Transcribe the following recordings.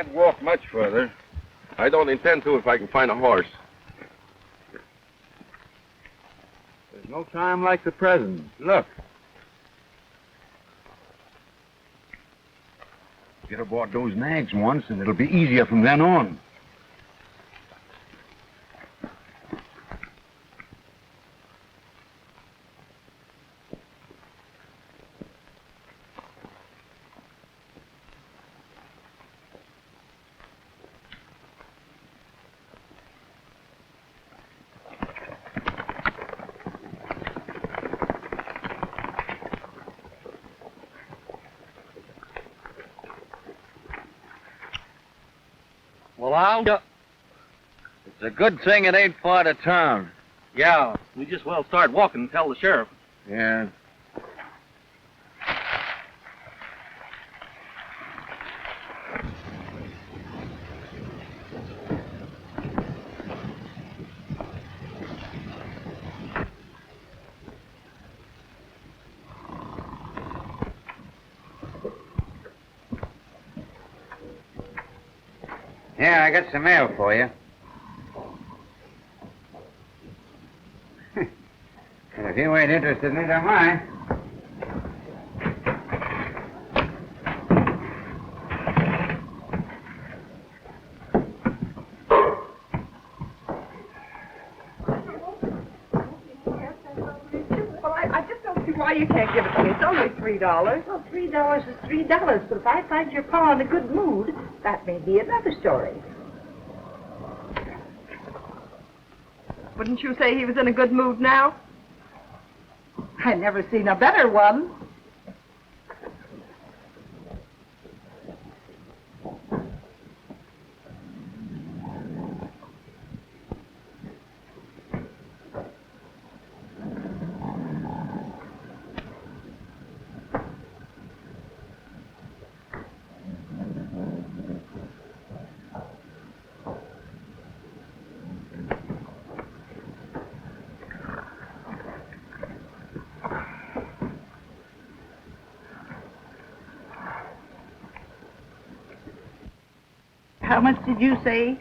can't walk much further. I don't intend to if I can find a horse. There's no time like the present. Look. Get aboard those nags once, and it'll be easier from then on. Well, it's a good thing it ain't far to town. Yeah, we just well start walking and tell the sheriff. Yeah. Yeah, I got some mail for you. And if you ain't interested in it, don't mind. Well, I just don't see why you can't give it to me. It's only $3. Well, $3 is $3, but if I find your pa in a good mood, that may be another story. Wouldn't you say he was in a good mood now? I never seen a better one. How much did you say?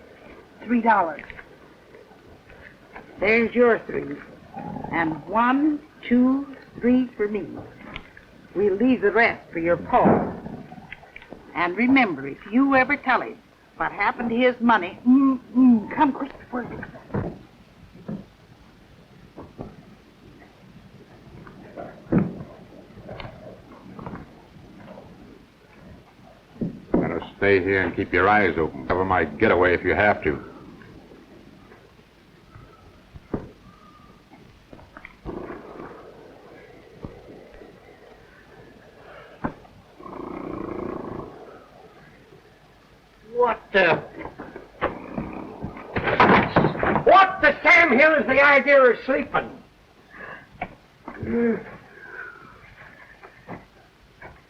$3. There's your 3. And 1, 2, 3 for me. We'll leave the rest for your pa. And remember, if you ever tell him what happened to his money, come quick before it gets up. Stay here and keep your eyes open. Cover my getaway if you have to. What the Sam Hill is the idea of sleeping?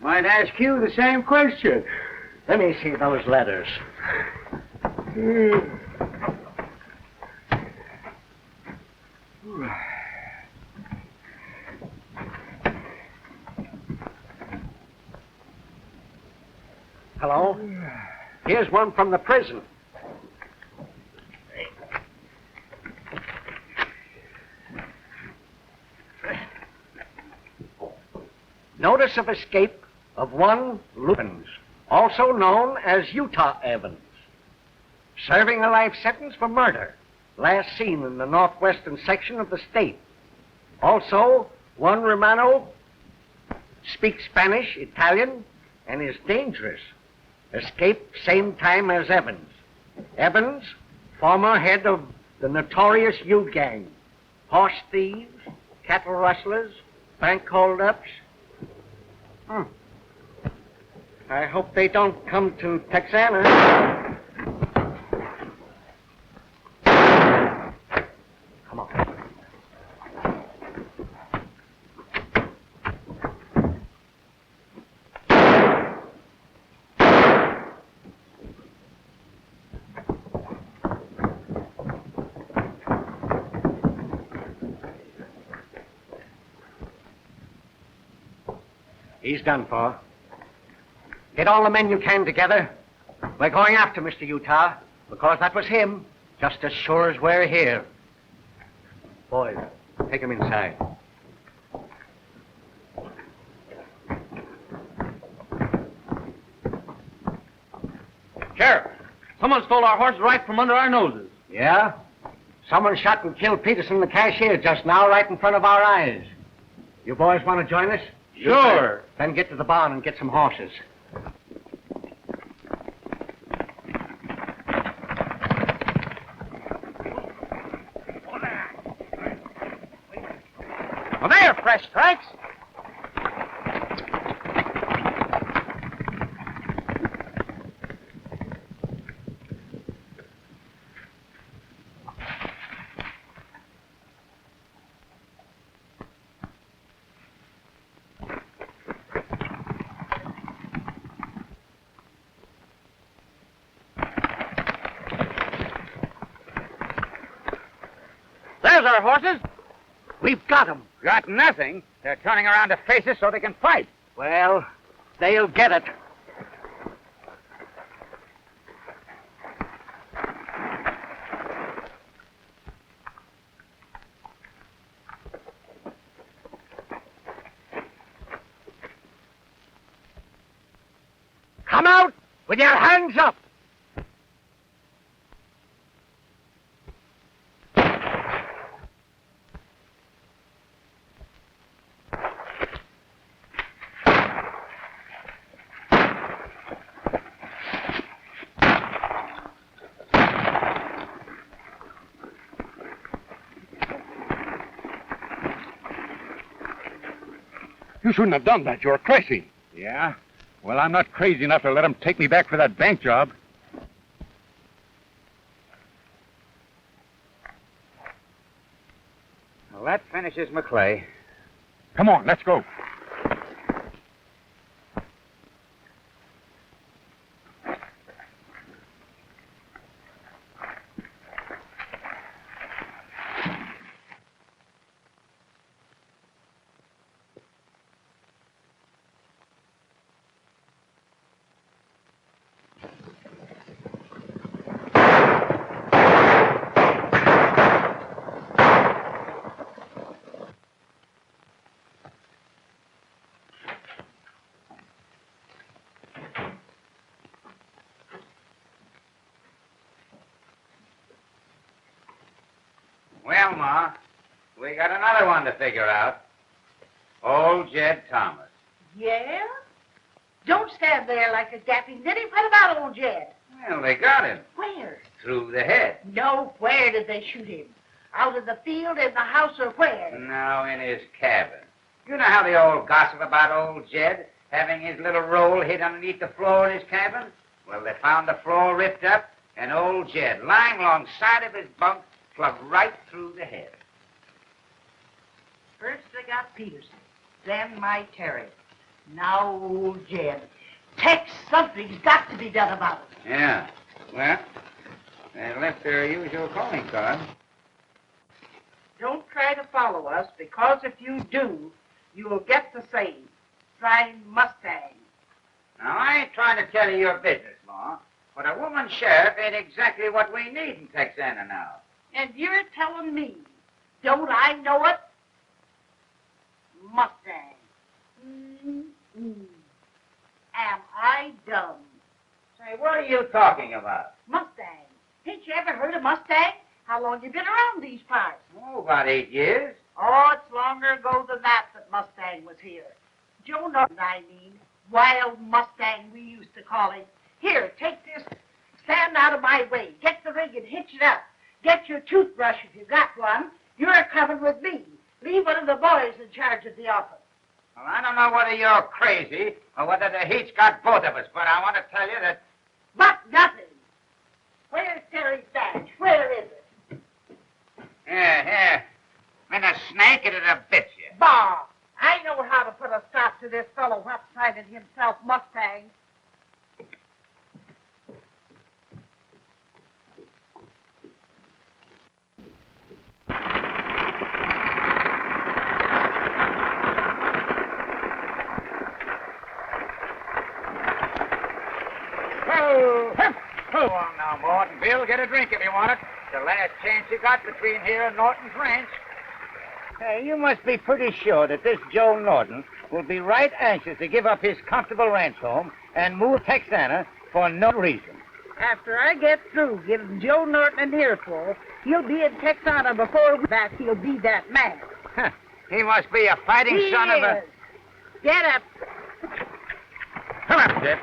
Might ask you the same question. Let me see those letters. Hello? Here's one from the prison. Notice of escape of one Lupins, also known as Utah Evans, serving a life sentence for murder, last seen in the northwestern section of the state. Also, one Romano speaks Spanish, Italian, and is dangerous. Escaped same time as Evans. Evans, former head of the notorious U-gang, horse thieves, cattle rustlers, bank holdups. I hope they don't come to Texana. Come on. He's done for. Get all the men you can together We're going after Mr. Utah because that was him, just as sure as we're here. Boys, take him inside. Sheriff, someone stole our horses right from under our noses. Yeah? Someone shot and killed Peterson, the cashier, just now, right in front of our eyes. You boys want to join us? Sure. Then get to the barn and get some horses. Well, there, fresh tracks. There's our horses. We've got them. Got nothing. They're turning around to face us so they can fight. Well, they'll get it. Come out with your hands up. You shouldn't have done that. You're crazy. Yeah? Well, I'm not crazy enough to let them take me back for that bank job. Well, that finishes McClay. Come on, let's go. Well, Ma, we got another one to figure out. Old Jed Thomas. Yeah? Don't stand there like a dapping ninny. What about old Jed? Well, they got him. Where? Through the head. No, where did they shoot him? Out in the field, in the house, or where? No, in his cabin. You know how the old gossip about old Jed having his little roll hid underneath the floor in his cabin? Well, they found the floor ripped up and old Jed lying alongside of his bunk, plugged right through the head. First they got Peterson, then my Carey. Now old Jed. Tex, something's got to be done about it. Yeah. Well, they left their usual calling card. Don't try to follow us, because if you do, you'll get the same. Signed Mustang. Now, I ain't trying to tell you your business, Ma, but a woman sheriff ain't exactly what we need in Texana now. And you're telling me, don't I know it? Mustang. Am I dumb? Say, what are you talking about? Mustang. Ain't you ever heard of Mustang? How long you been around these parts? Oh, about 8 years. Oh, it's longer ago than that Mustang was here. Joe Norton, I mean. Wild Mustang, we used to call him. Here, take this. Stand out of my way. Get the rig and hitch it up. Get your toothbrush if you got one. You're coming with me. Leave one of the boys in charge of the office. Well, I don't know whether you're crazy or whether the heat's got both of us, but I want to tell you that... But nothing. Where's Terry's badge? Where is it? Here. Been a snake and it'll bit you. Bah! I know how to put a stop to this fellow whop-sided himself Mustang. Well, Bill, get a drink if you want it. The last chance you got between here and Norton's ranch. Hey, you must be pretty sure that this Joe Norton will be right anxious to give up his comfortable ranch home and move Texana for no reason. After I get through giving Joe Norton an earful, he'll be in Texana before that he'll be that man. Huh. He must be a fighting He son of a... is. Get up. Come on, Jed.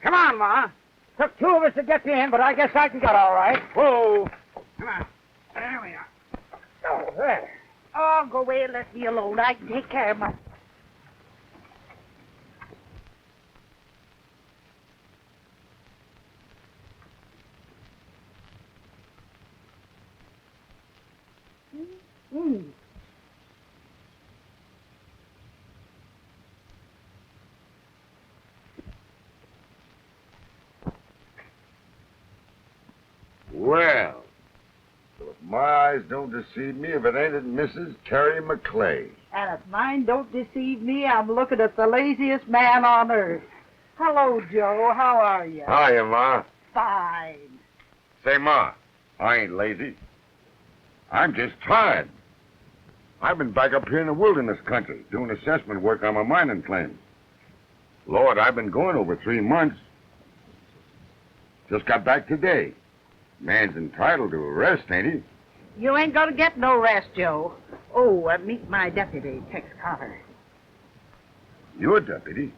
Come on, Ma. Took two of us to get you in, but I guess I can get all right. Whoa. Come on. There we are. Oh, there. Oh, go away and let me alone. I can take care of myself. Well, if my eyes don't deceive me, if it ain't Mrs. Carey McClay. And if mine don't deceive me, I'm looking at the laziest man on earth. Hello, Joe. How are you? Hiya, Ma. Fine. Say, Ma, I ain't lazy. I'm just tired. I've been back up here in the wilderness country doing assessment work on my mining claims. Lord, I've been going over 3 months. Just got back today. Man's entitled to a rest, ain't he? You ain't gonna get no rest, Joe. Oh, meet my deputy, Tex Cotter. You're a deputy?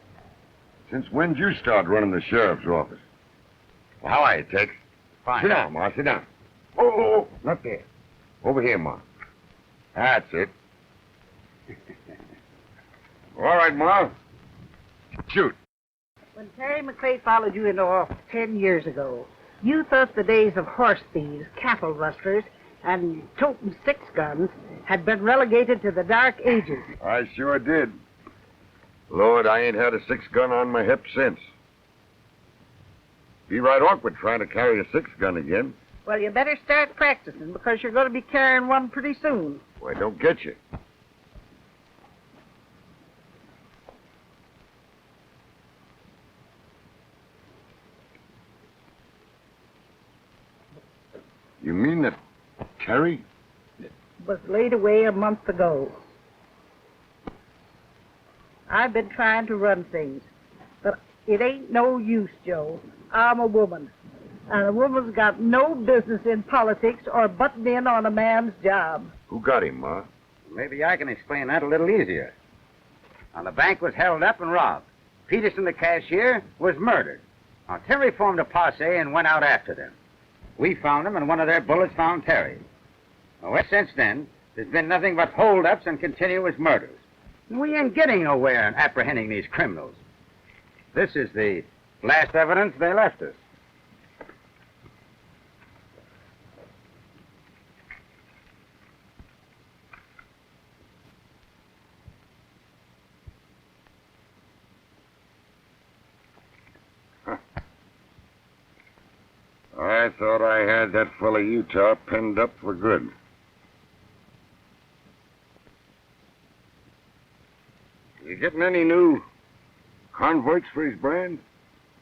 Since when'd you start running the sheriff's office? Well, how are you, Tex? Fine. Sit down, Ma, sit down. Oh, not there. Over here, Ma. That's it. All right, Ma. Shoot. When Carey McClay followed you into office 10 years ago, you thought the days of horse thieves, cattle rustlers, and toting 6 guns had been relegated to the dark ages. I sure did. Lord, I ain't had a 6-gun on my hip since. Be right awkward trying to carry a 6-gun again. Well, you better start practicing, because you're going to be carrying one pretty soon. Why, don't get you. You mean that Carey? Was laid away a month ago. I've been trying to run things, but it ain't no use, Joe. I'm a woman, and a woman's got no business in politics or butting in on a man's job. Who got him, Ma? Maybe I can explain that a little easier. Now, the bank was held up and robbed. Peterson, the cashier, was murdered. Now, Terry formed a posse and went out after them. We found them, and one of their bullets found Terry. Well, since then, there's been nothing but holdups and continuous murders. And we ain't getting nowhere in apprehending these criminals. This is the last evidence they left us. I thought I had that fella Utah pinned up for good. You getting any new convicts for his brand?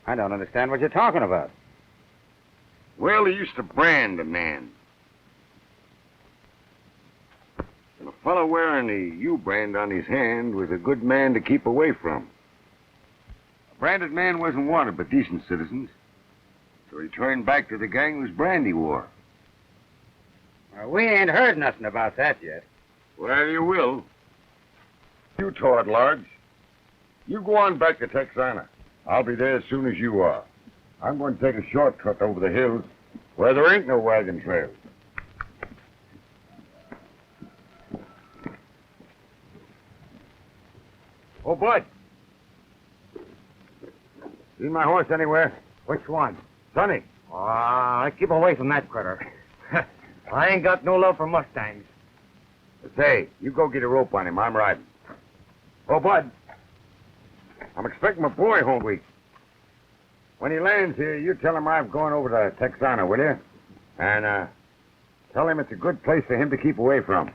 I don't understand what you're talking about. Well, he used to brand a man. And a fellow wearing the U-brand on his hand was a good man to keep away from. A branded man wasn't wanted by decent citizens. So he turned back to the gang whose brand he wore. Well, we ain't heard nothing about that yet. Well, you will. Utah at large. You go on back to Texana. I'll be there as soon as you are. I'm going to take a shortcut over the hills where there ain't no wagon trails. Oh, Bud. Seen my horse anywhere? Which one? Sonny. I keep away from that critter. I ain't got no love for Mustangs. Say, you go get a rope on him. I'm riding. Oh, Bud. I'm expecting my boy home week. When he lands here, you tell him I've gone over to Texana, will you? And, tell him it's a good place for him to keep away from.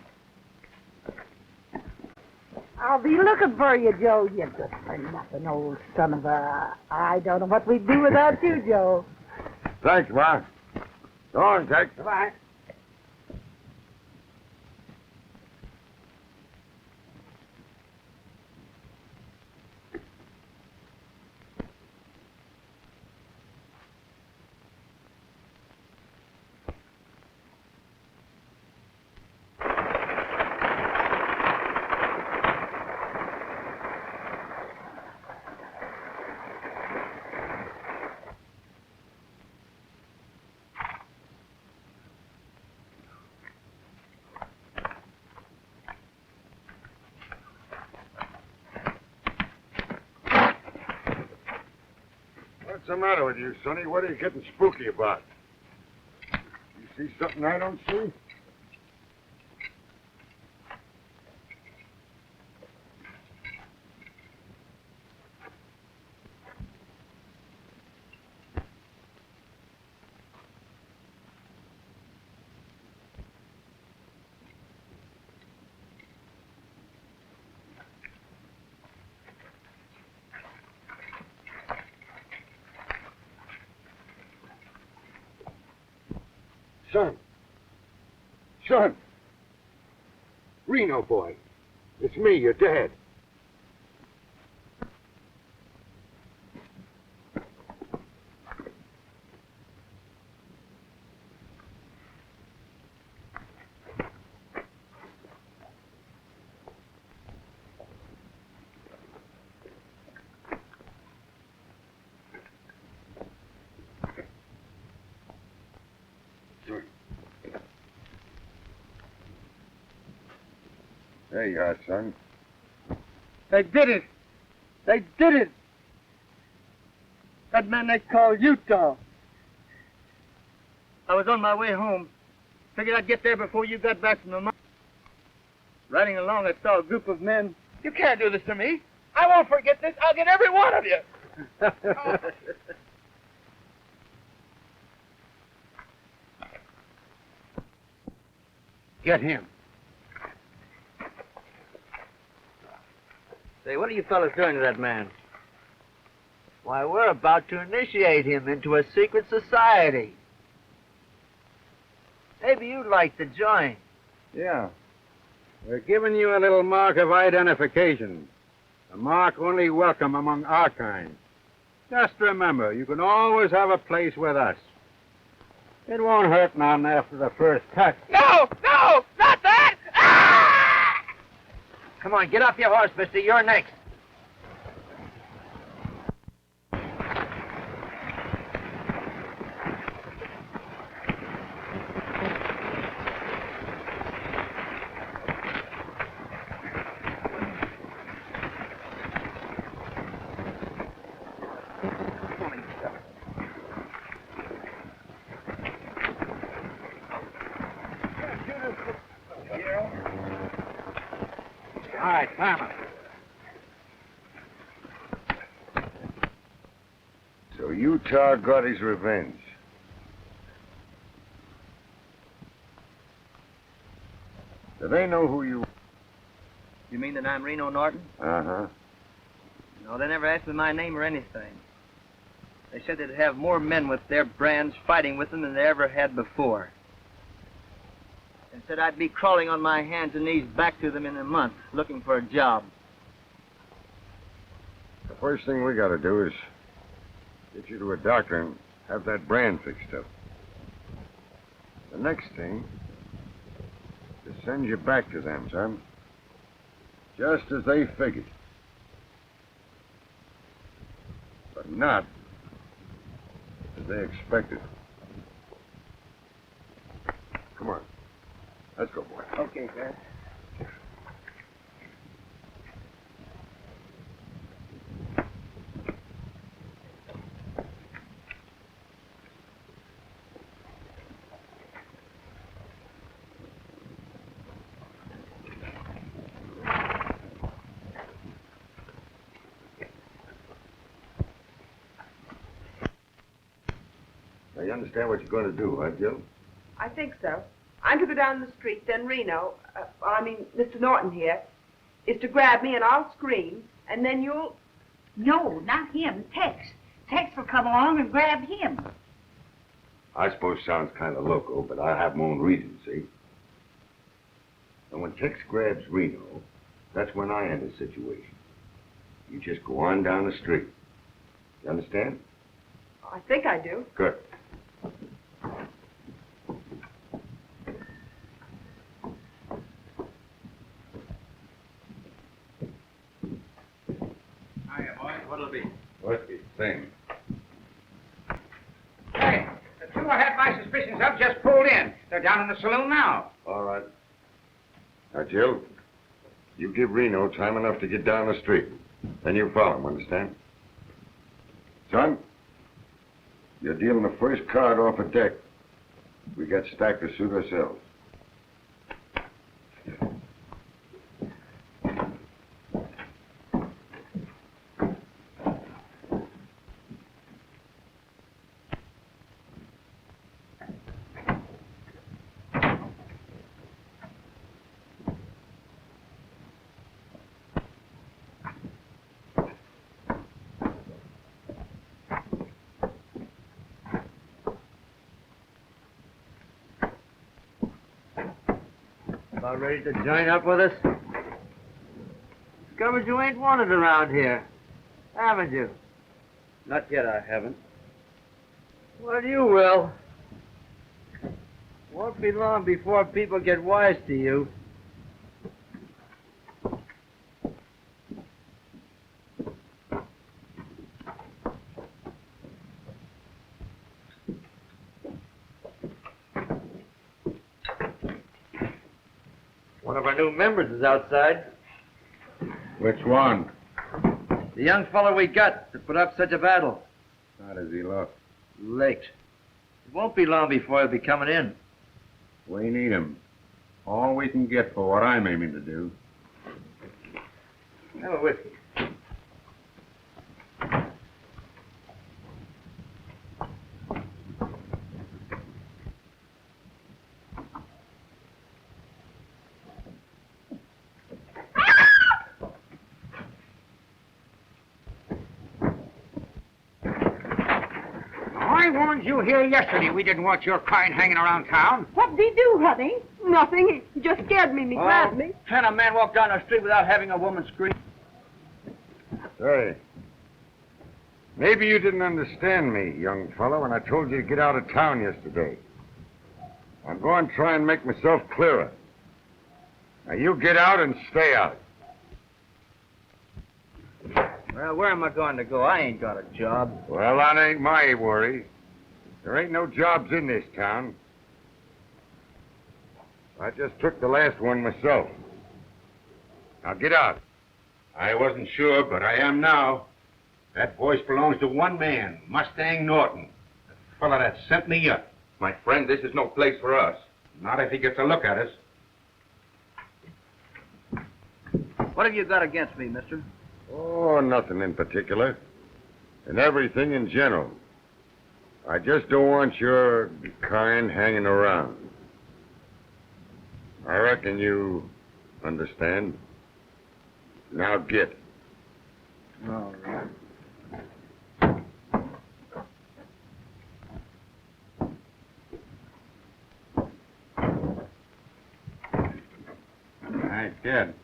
I'll be looking for you, Joe. You're good for nothing, old son of a... I don't know what we'd do without you, Joe. Thanks, Ma. Go on, Tex. Bye. What's the matter with you, Sonny? What are you getting spooky about? You see something I don't see? Son! Reno boy. It's me, your dad. There you are, son. They did it. They did it. That man they call Utah. I was on my way home. Figured I'd get there before you got back from the mine. Riding along, I saw a group of men. You can't do this to me. I won't forget this. I'll get every one of you. Get him. Say, what are you fellas doing to that man? Why, we're about to initiate him into a secret society. Maybe you'd like to join. Yeah. We're giving you a little mark of identification. A mark only welcome among our kind. Just remember, you can always have a place with us. It won't hurt none after the first cut. No! No! Not that! Ah! Come on, get off your horse, mister. You're next. All right, climb up. So Utah got his revenge. Do they know who you... You mean that I'm Reno Norton? Uh-huh. No, they never asked me my name or anything. They said they'd have more men with their brands fighting with them than they ever had before. And said I'd be crawling on my hands and knees back to them in a month, looking for a job. The first thing we gotta do is get you to a doctor and have that brand fixed up. The next thing is send you back to them, son. Just as they figured. But not as they expected. Come on. Let's go, boy. Okay, sir. you understand what you're going to do, huh, Jill? I think so. I'm to go down the street, then Reno, Mr. Norton here, is to grab me and I'll scream, and then you'll... No, not him. Tex. Tex will come along and grab him. I suppose sounds kind of loco, but I have my own reasons, see? And when Tex grabs Reno, that's when I enter the situation. You just go on down the street. You understand? I think I do. Good. Hiya, boy. What'll it be? Whiskey, same. Hey, the two I had my suspicions of just pulled in. They're down in the saloon now. All right. Now, Jill, you give Reno time enough to get down the street. Then you follow him, understand? Son, you're dealing the first card off a deck. We got stacked to suit ourselves. About ready to join up with us? Discovered you ain't wanted around here, haven't you? Not yet, I haven't. Well, you will. Won't be long before people get wise to you. One of our new members is outside. Which one? The young fellow we got to put up such a battle. How does he look? Late. It won't be long before he'll be coming in. We need him. All we can get for what I'm aiming to do. Have a whiskey. I warned you here yesterday we didn't want your kind hanging around town. What did he do, honey? Nothing. He just scared me. Grabbed me. Can a man walk down the street without having a woman scream? Say, maybe you didn't understand me, young fellow, when I told you to get out of town yesterday. I'm going to try and make myself clearer. Now, you get out and stay out. Well, where am I going to go? I ain't got a job. Well, that ain't my worry. There ain't no jobs in this town. I just took the last one myself. Now, get out. I wasn't sure, but I am now. That voice belongs to one man, Mustang Norton. The fella that sent me up. My friend, this is no place for us. Not if he gets a look at us. What have you got against me, mister? Oh, nothing in particular. And everything in general. I just don't want your kind hanging around. I reckon you understand. Now get. All right. Nice kid.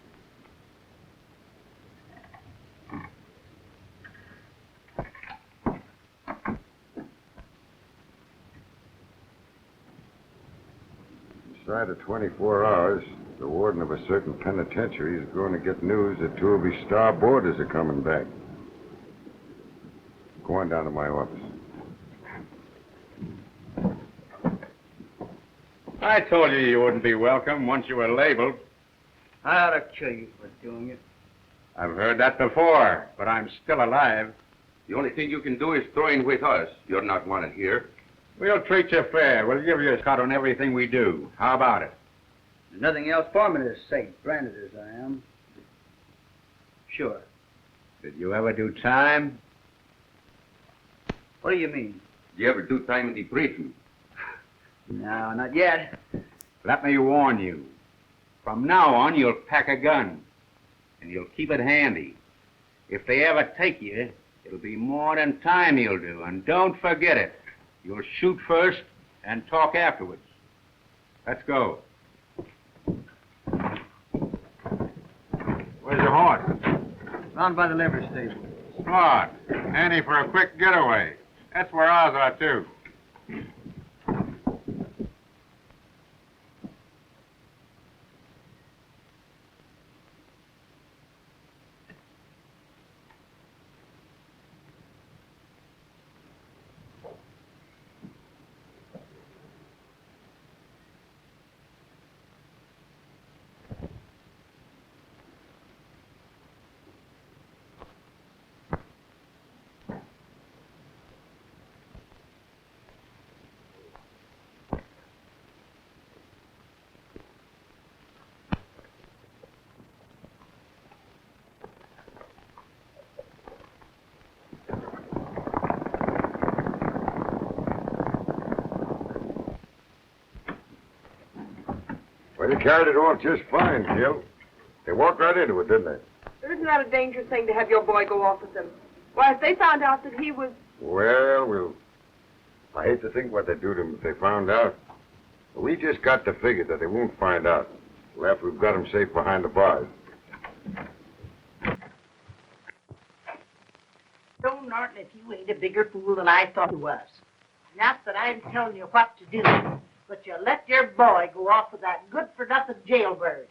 Inside of 24 hours, the warden of a certain penitentiary is going to get news that two of his star boarders are coming back. Go on down to my office. I told you you wouldn't be welcome once you were labeled. I ought to kill you for doing it. I've heard that before, but I'm still alive. The only thing you can do is throw in with us. You're not wanted here. We'll treat you fair. We'll give you a cut on everything we do. How about it? There's nothing else for me to say, branded as I am. Sure. Did you ever do time? What do you mean? Did you ever do time in the prison? No, not yet. Let me warn you. From now on, you'll pack a gun. And you'll keep it handy. If they ever take you, it'll be more than time you'll do. And don't forget it. You'll shoot first and talk afterwards. Let's go. Where's your horse? Round by the livery stable. Smart. Handy for a quick getaway. That's where ours are, too. Well, you carried it off just fine, Jill. They walked right into it, didn't they? But isn't that a dangerous thing to have your boy go off with them? Why, if they found out that he was... Well, I hate to think what they'd do to him if they found out. But we just got to figure that they won't find out till after we've got him safe behind the bars. So, Norton, if you ain't a bigger fool than I thought you was. Not that I'm telling you what to do, but you let your boy go off with that good-for-nothing jailbird.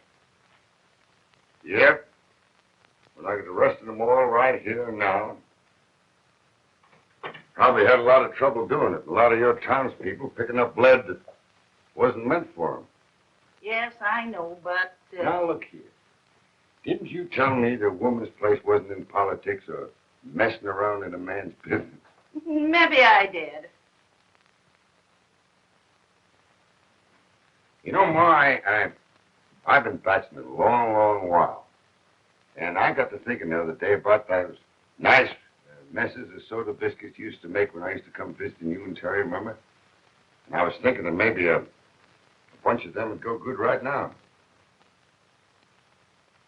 Yep. But I could arrested them all right here and now. Probably had a lot of trouble doing it. A lot of your townspeople picking up lead that wasn't meant for them. Yes, I know, but... Now, look here. Didn't you tell me the woman's place wasn't in politics or messing around in a man's business? Maybe I did. You know, Ma, I've been bachelor a long, long while. And I got to thinking the other day about those nice messes of soda biscuits you used to make when I used to come visiting you and Terry, remember? And I was thinking that maybe a bunch of them would go good right now.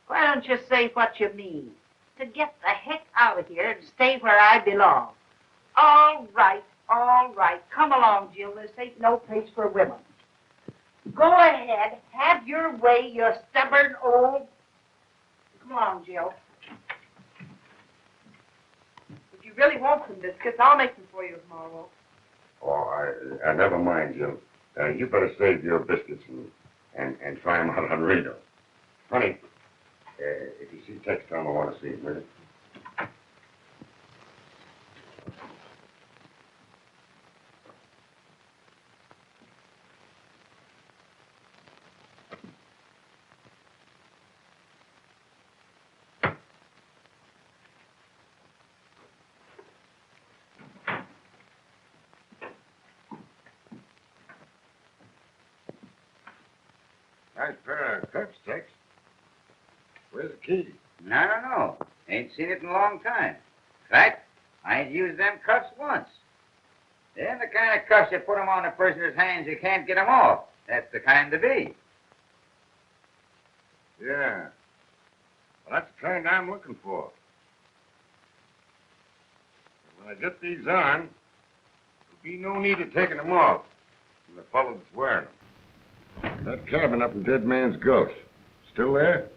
Why don't you say what you mean? To get the heck out of here and stay where I belong. All right. Come along, Jill. This ain't no place for women. Go ahead. Have your way, you stubborn old... Come along, Jill. If you really want some biscuits, I'll make them for you tomorrow. Oh, I never mind, Jill. You better save your biscuits and try them out on Reno. Honey, if you see Texana, I want to see him, will you? Nice pair of cups, Tex. Where's the key? I don't know. Ain't seen it in a long time. In fact, I ain't used them cuffs once. They're the kind of cuffs you put 'em on a prisoner's hands you can't get 'em off. That's the kind to be. Yeah. Well, that's the kind I'm looking for. When I get these on, there'll be no need of taking them off from the fellow that's wearing them. That cabin up in Dead Man's Gulch. Still there?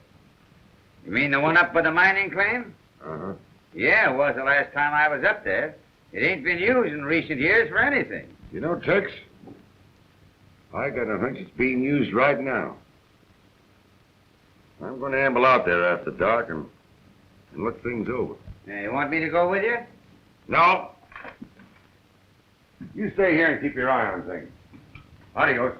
You mean the one up by the mining claim? Uh-huh. Yeah, it was the last time I was up there. It ain't been used in recent years for anything. You know, Tex, I got a hunch it's being used right now. I'm going to amble out there after dark and look things over. You want me to go with you? No. You stay here and keep your eye on things. Adios.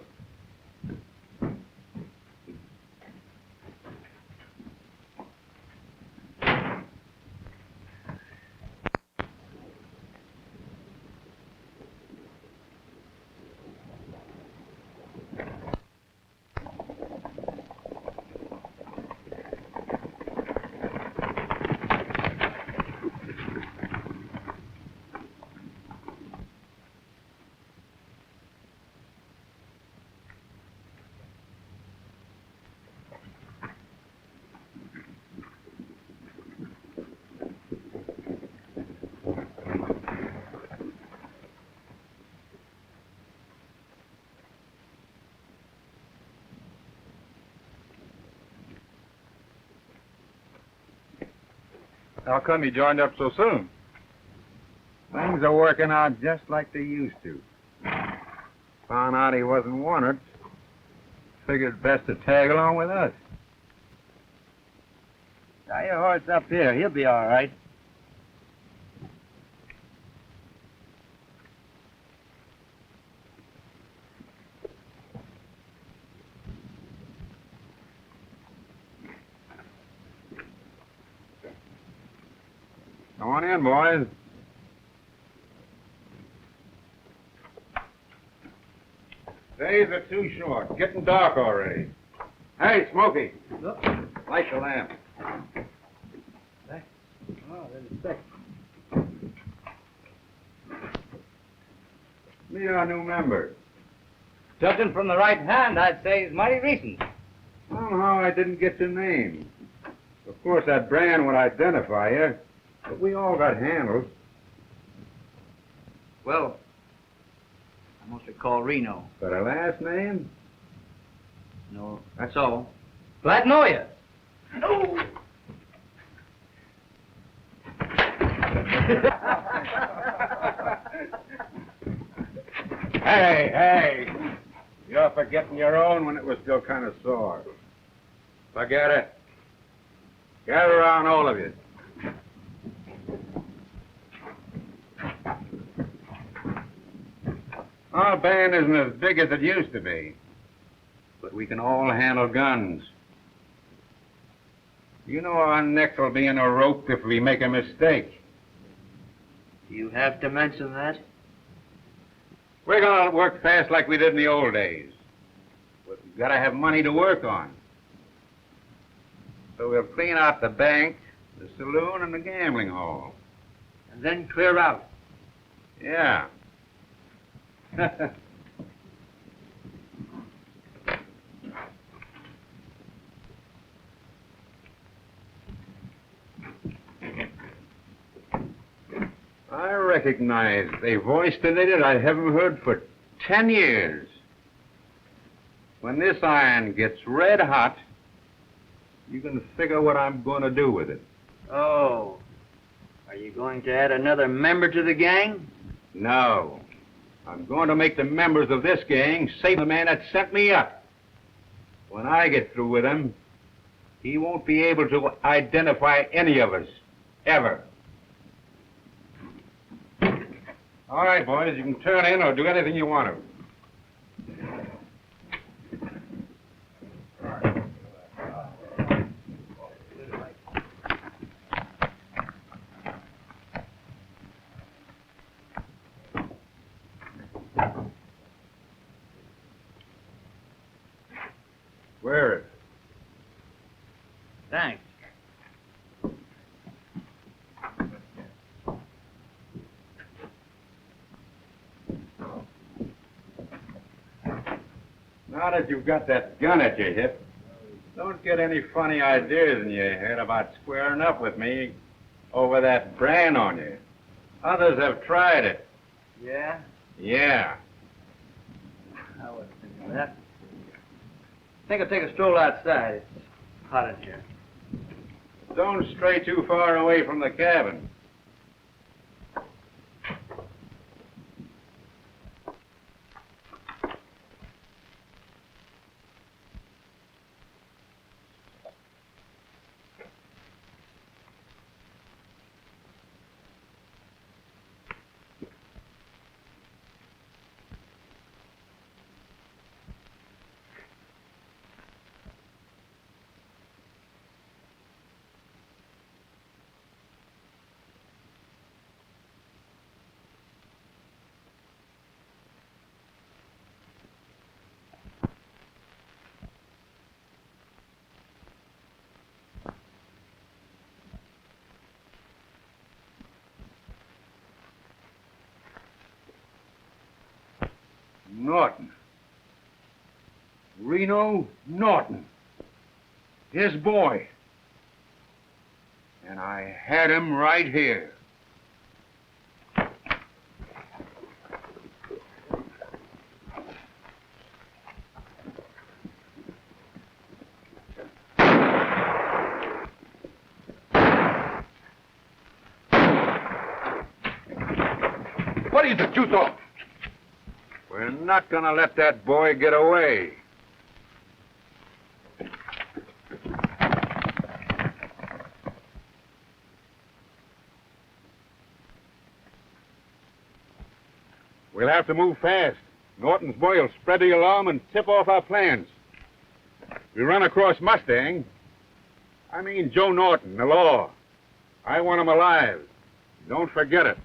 How come you joined up so soon? Things are working out just like they used to. Found out he wasn't wanted. Figured best to tag along with us. Tie your horse up here. He'll be all right. Come on in, boys. Days are too short. Getting dark already. Hey, Smokey. Light the lamp. Oh, there's a sec. Meet our new member. Judging from the right hand, I'd say he's mighty recent. Somehow I didn't get your name. Of course, that brand would identify you, but we all got handles. Well, I mostly call Reno. Got a last name? No, that's all. Glad to know you. Hey! You're forgetting your own when it was still kind of sore. Forget it. Gather around, all of you. Our band isn't as big as it used to be, but we can all handle guns. You know our necks will be in a rope if we make a mistake. You have to mention that? We're gonna work fast like we did in the old days, but we've gotta have money to work on. So we'll clean out the bank, the saloon, and the gambling hall. And then clear out. Yeah. I recognize a voice today that I haven't heard for 10 years. When this iron gets red hot, you can figure what I'm going to do with it. Oh. Are you going to add another member to the gang? No. I'm going to make the members of this gang save the man that sent me up. When I get through with him, he won't be able to identify any of us, ever. All right, boys, you can turn in or do anything you want to. Wear it. Thanks. Now that you've got that gun at your hip, don't get any funny ideas in your head about squaring up with me over that brand on you. Others have tried it. Yeah? Yeah. I wasn't thinking of that. I think I'll take a stroll outside. It's hot in here. Don't stray too far away from the cabin. Norton. Reno Norton. His boy. And I had him right here. is it, Utah? We're not going to let that boy get away. We'll have to move fast. Norton's boy will spread the alarm and tip off our plans. We run across Mustang. I mean Joe Norton, the law. I want him alive. Don't forget it.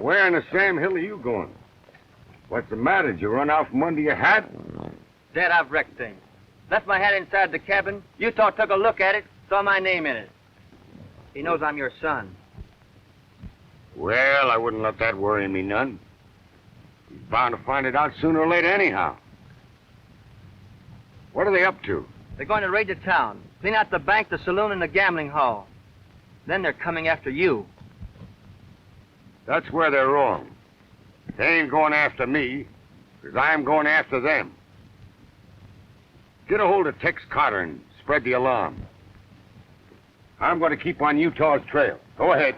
Where in the Sam Hill are you going? What's the matter? Did you run out from under your hat? Dad, I've wrecked things. Left my hat inside the cabin. Utah took a look at it, saw my name in it. He knows I'm your son. Well, I wouldn't let that worry me none. He's bound to find it out sooner or later anyhow. What are they up to? They're going to raid the town, clean out the bank, the saloon, and the gambling hall. Then they're coming after you. That's where they're wrong. They ain't going after me, because I'm going after them. Get a hold of Tex Carter and spread the alarm. I'm going to keep on Utah's trail. Go ahead.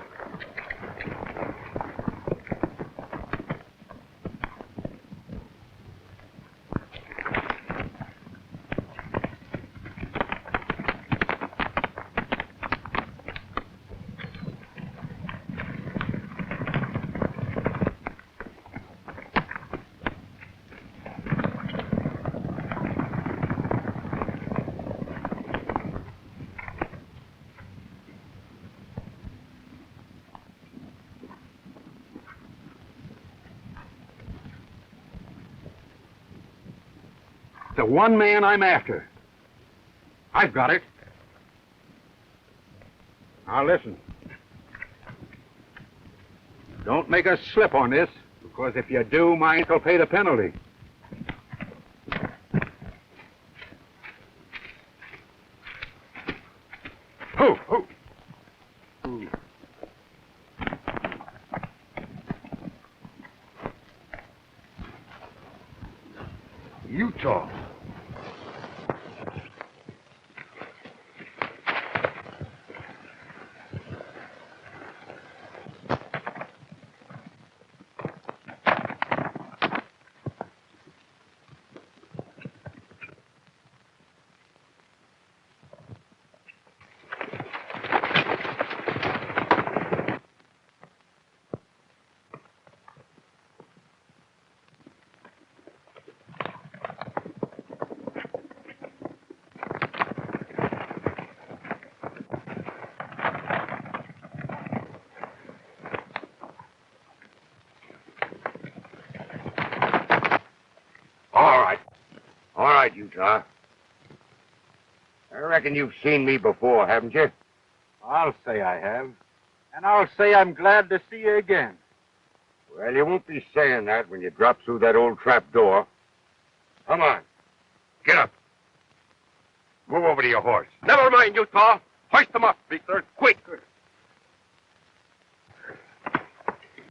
The one man I'm after. I've got it. Now listen. Don't make us slip on this, because if you do, my aunt will pay the penalty. Ho, ho. Utah. All right, Utah. I reckon you've seen me before, haven't you? I'll say I have. And I'll say I'm glad to see you again. Well, you won't be saying that when you drop through that old trap door. Come on. Get up. Move over to your horse. Never mind, Utah. Hoist them up, Beekler. Quick.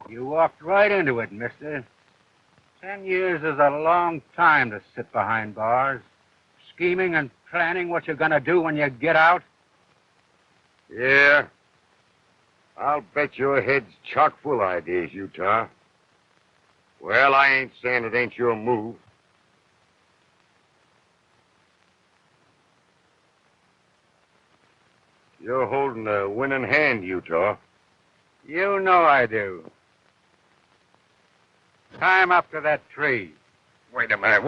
You walked right into it, mister. 10 years is a long time to sit behind bars, scheming and planning what you're going to do when you get out. Yeah. I'll bet your head's chock full of ideas, Utah. Well, I ain't saying it ain't your move. You're holding a winning hand, Utah. You know I do. Climb up to that tree. Wait a minute.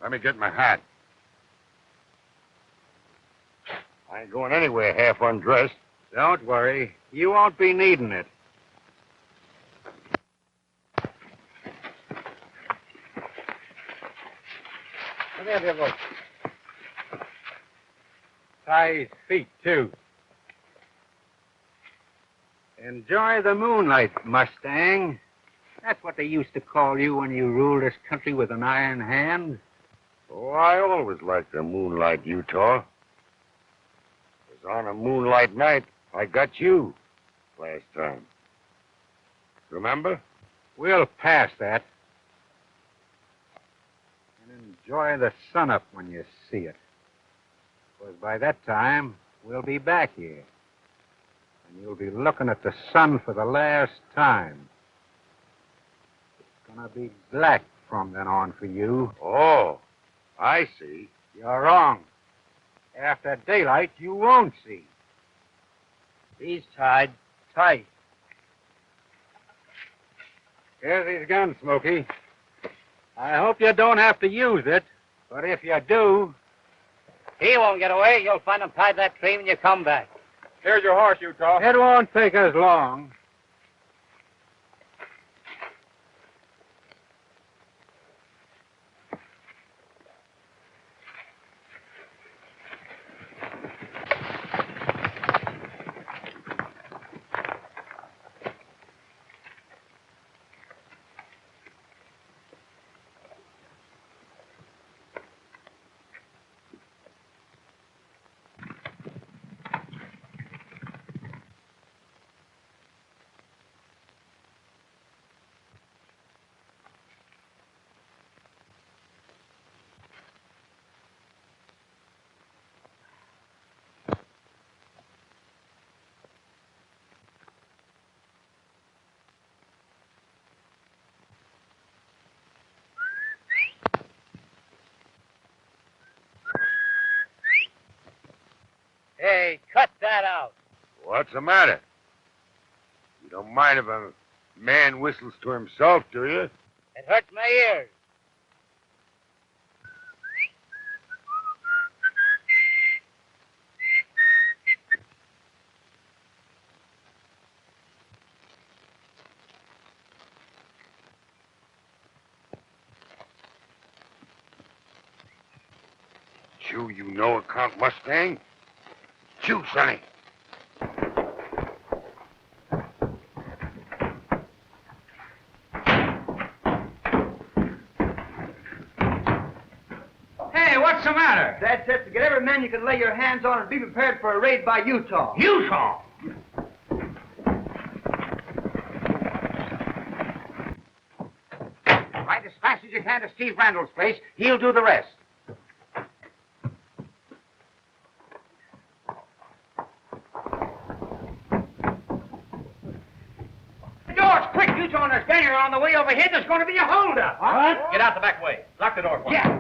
Let me get my hat. I ain't going anywhere half undressed. Don't worry. You won't be needing it. There you go. Tie his feet, too. Enjoy the moonlight, Mustang. That's what they used to call you when you ruled this country with an iron hand. Oh, I always liked the moonlight, Utah. 'Cause on a moonlight night, I got you last time. Remember? We'll pass that. And enjoy the sun up when you see it. Because by that time, we'll be back here. And you'll be looking at the sun for the last time. It's gonna be black from then on for you. Oh, I see. You're wrong. After daylight, you won't see. He's tied tight. Here's his gun, Smoky. I hope you don't have to use it, but if you do... He won't get away. You'll find him tied to that tree when you come back. Here's your horse, Utah. It won't take us long. Hey, cut that out. What's the matter? You don't mind if a man whistles to himself, do you? It hurts my ears. Chew, you know a Count Mustang? Chew, Sonny. Hey, what's the matter? Dad says to get every man you can lay your hands on and be prepared for a raid by Utah. Utah? Ride as fast as you can to Steve Randall's place. He'll do the rest. George, quick! Utah and his gang are on the way over here. There's going to be a holdup. What? Get out the back way. Lock the door for me. Yeah.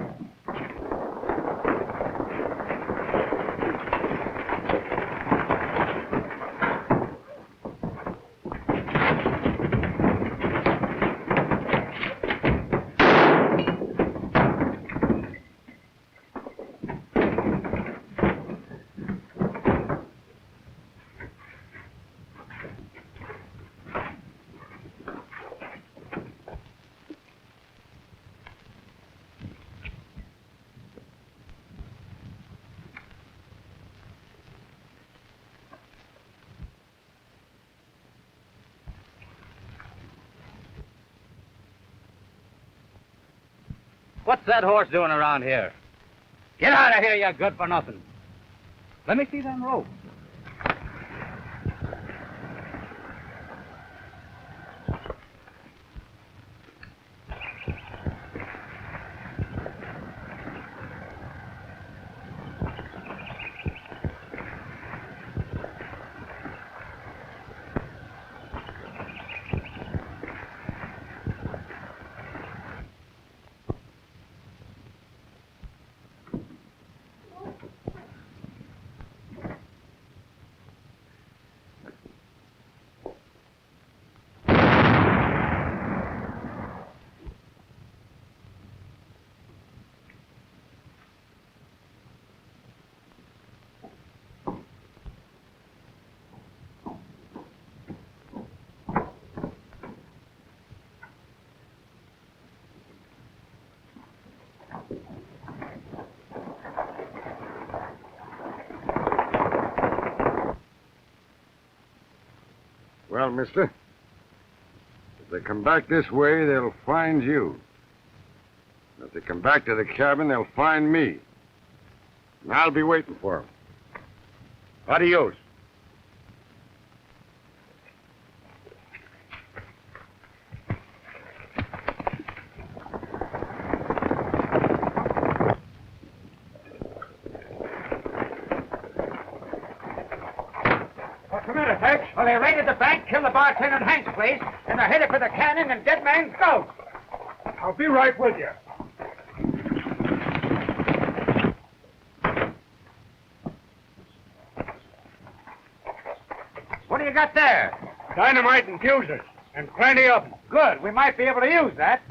What's that horse doing around here? Get out of here, you good for nothing. Let me see them ropes. mister. If they come back this way, they'll find you. If they come back to the cabin, they'll find me. And I'll be waiting for them. Adios. What's the matter, Tex? Well, they raided the bank, killed the bartender in Hank's place, and they're headed for the canyon and Dead Man's Gulch. I'll be right with you. What do you got there? Dynamite and fuses, and plenty of them. Good. We might be able to use that.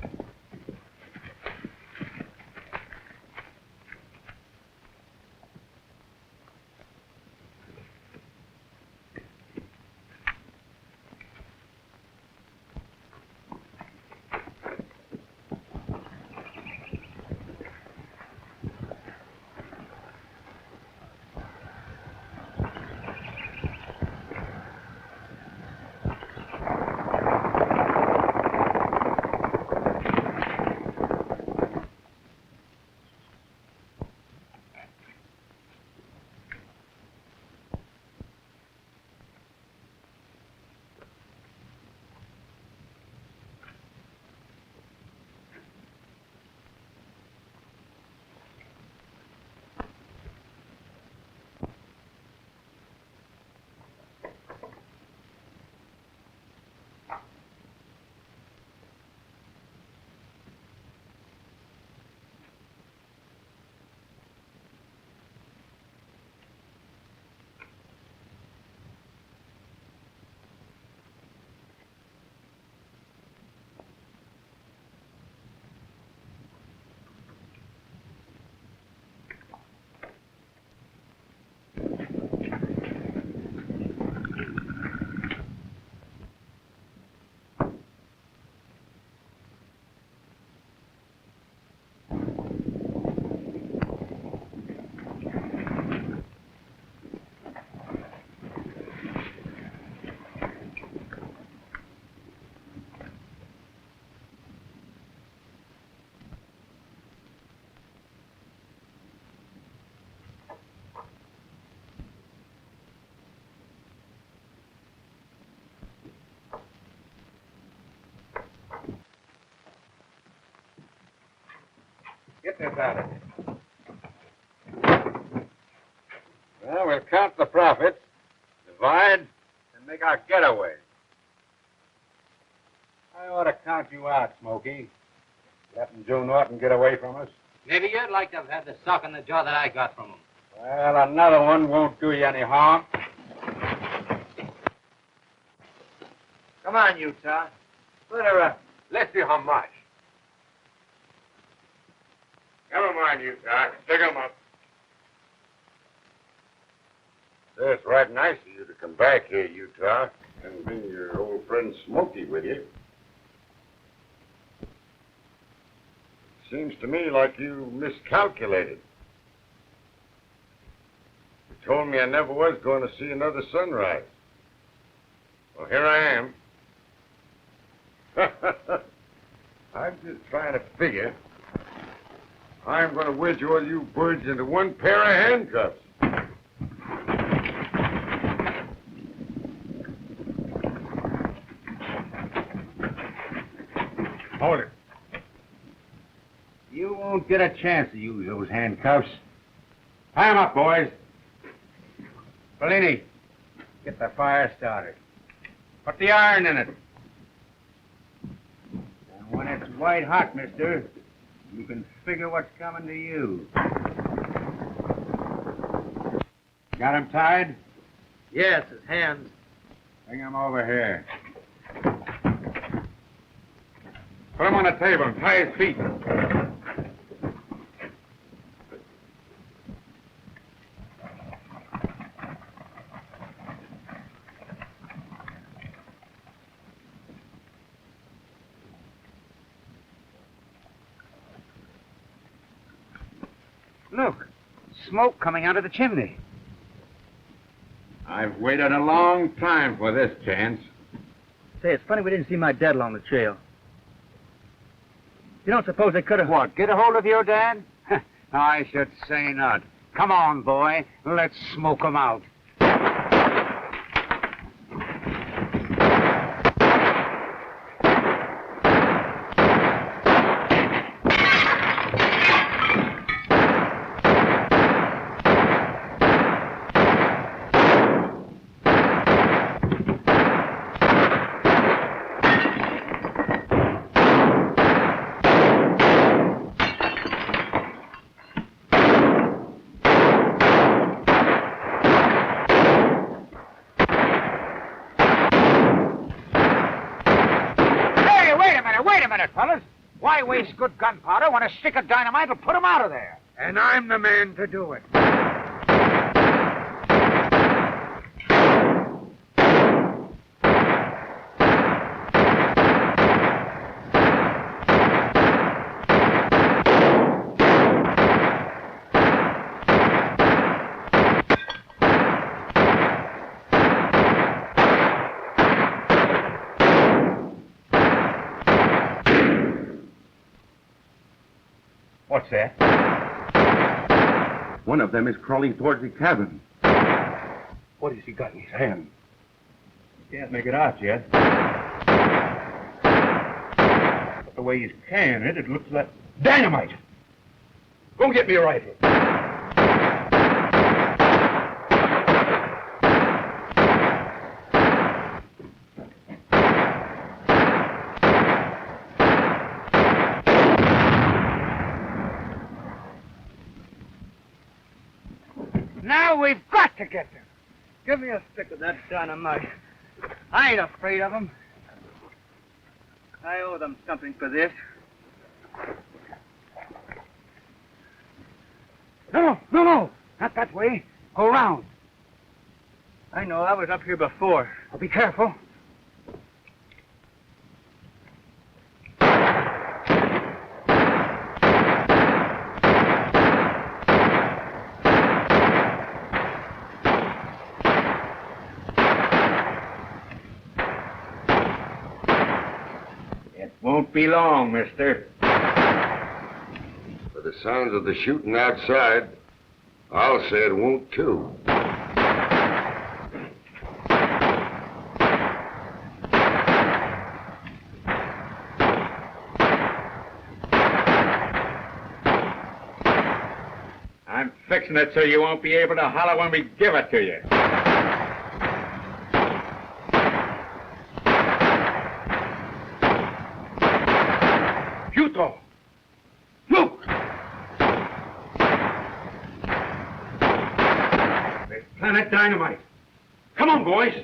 Get this out of here. Well, we'll count the profits, divide, and make our getaway. I ought to count you out, Smokey. Letting Joe Norton get away from us. Maybe you'd like to have had the sock in the jaw that I got from him. Well, another one won't do you any harm. Come on, Utah. Let her up. Let's see how much. Never mind, you guys. Pick them up. It's right nice of you to come back here, Utah, and bring your old friend Smokey with you. Seems to me like you miscalculated. You told me I never was going to see another sunrise. Well, here I am. I'm just trying to figure. I'm going to wedge all you birds into one pair of handcuffs. Hold it. You won't get a chance to use those handcuffs. Tie 'em up, boys. Bellini, get the fire started. Put the iron in it. And when it's white hot, mister, you can figure what's coming to you. Got him tied? Yes, his hands. Bring him over here. Put him on the table and tie his feet. Look, smoke coming out of the chimney. I've waited a long time for this chance. Say, it's funny we didn't see my dad along the trail. You don't suppose they could have... What, get a hold of your dad? I should say not. Come on, boy. Let's smoke 'em out. Why waste good gunpowder when a stick of dynamite will put 'em out of there? And I'm the man to do it. What's that? One of them is crawling towards the cabin. What has he got in his hand? Can't make it out yet. But the way he's carrying it, it looks like dynamite. Go and get me a rifle. Now we've got to get them. Give me a stick of that dynamite. I ain't afraid of them. I owe them something for this. No. Not that way. Go round. I know, I was up here before. Oh, be careful. Won't be long, mister. For the sounds of the shooting outside, I'll say it won't too. I'm fixing it so you won't be able to holler when we give it to you. Look! There's planet dynamite. Come on, boys.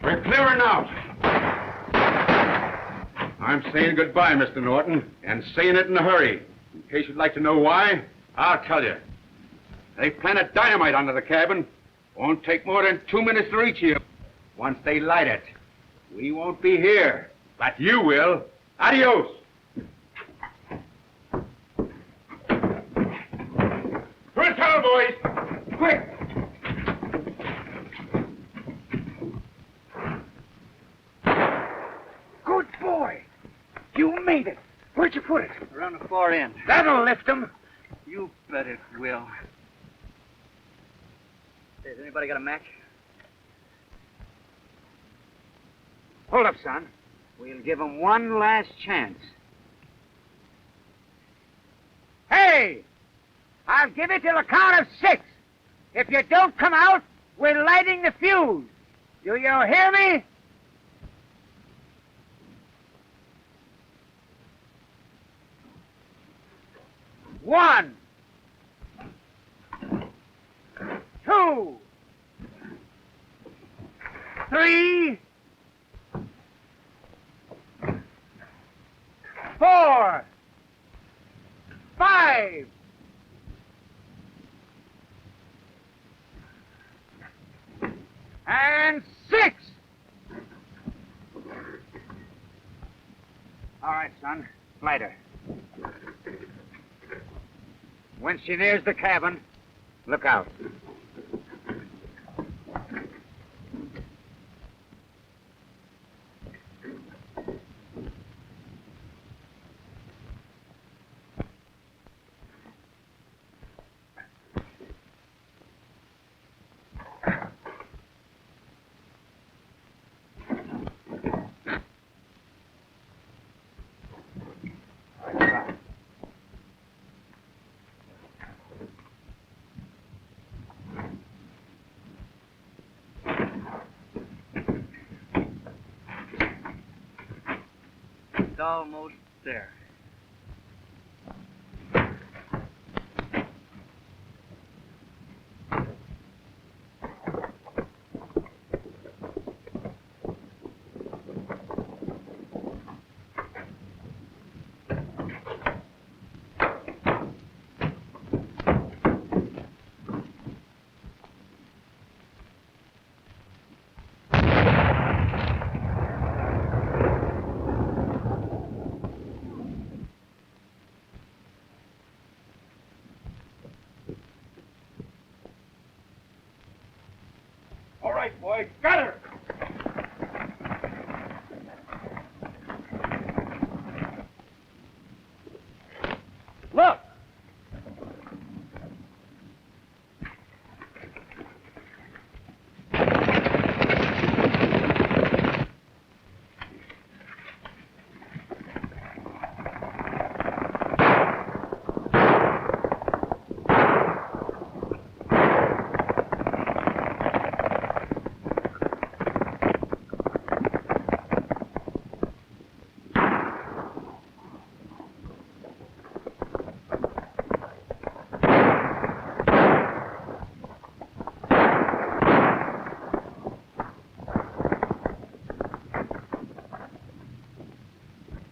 We're clearing out. I'm saying goodbye, Mr. Norton, and saying it in a hurry. In case you'd like to know why, I'll tell you. They planted dynamite under the cabin. Won't take more than 2 minutes to reach you. Once they light it, we won't be here, but you will. Adios. To the tunnel, boys! Quick! Good boy. You made it. Where'd you put it? Around the far end. That'll lift them. You bet it will. Hey, has anybody got a match? Hold up, son. We'll give them one last chance. Hey! I'll give it till the count of 6. If you don't come out, we're lighting the fuse. Do you hear me? 1, 2, 3, 4, 5. And 6. All right, son. Light her. When she nears the cabin, look out. almost there. All right, boy, got her! Look!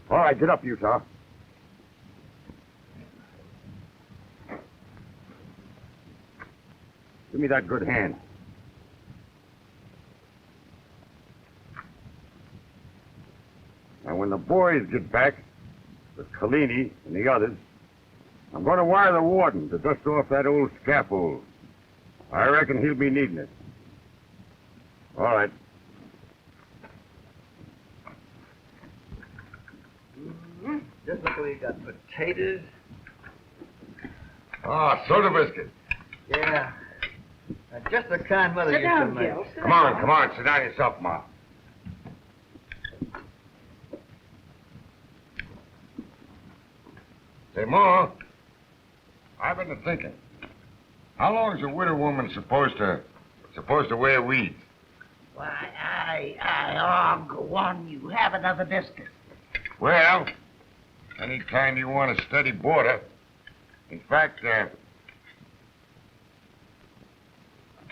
All right, get up, Utah. Give me that good hand. Now, when the boys get back, with Collini and the others, I'm going to wire the warden to dust off that old scaffold. I reckon he'll be needing it. All right. Just look, we got potatoes. Ah, soda biscuit. Yeah. Just the kind Mother Sit used down, to make. Gil. Sit Come on, sit down yourself, Ma. Say, Ma, I've been thinking. How long is a widow woman supposed to wear weeds? Why, I go on. You have another biscuit. Well, anytime you want a steady boarder. In fact,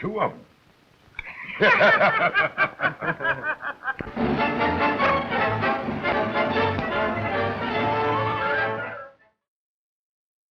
two of them.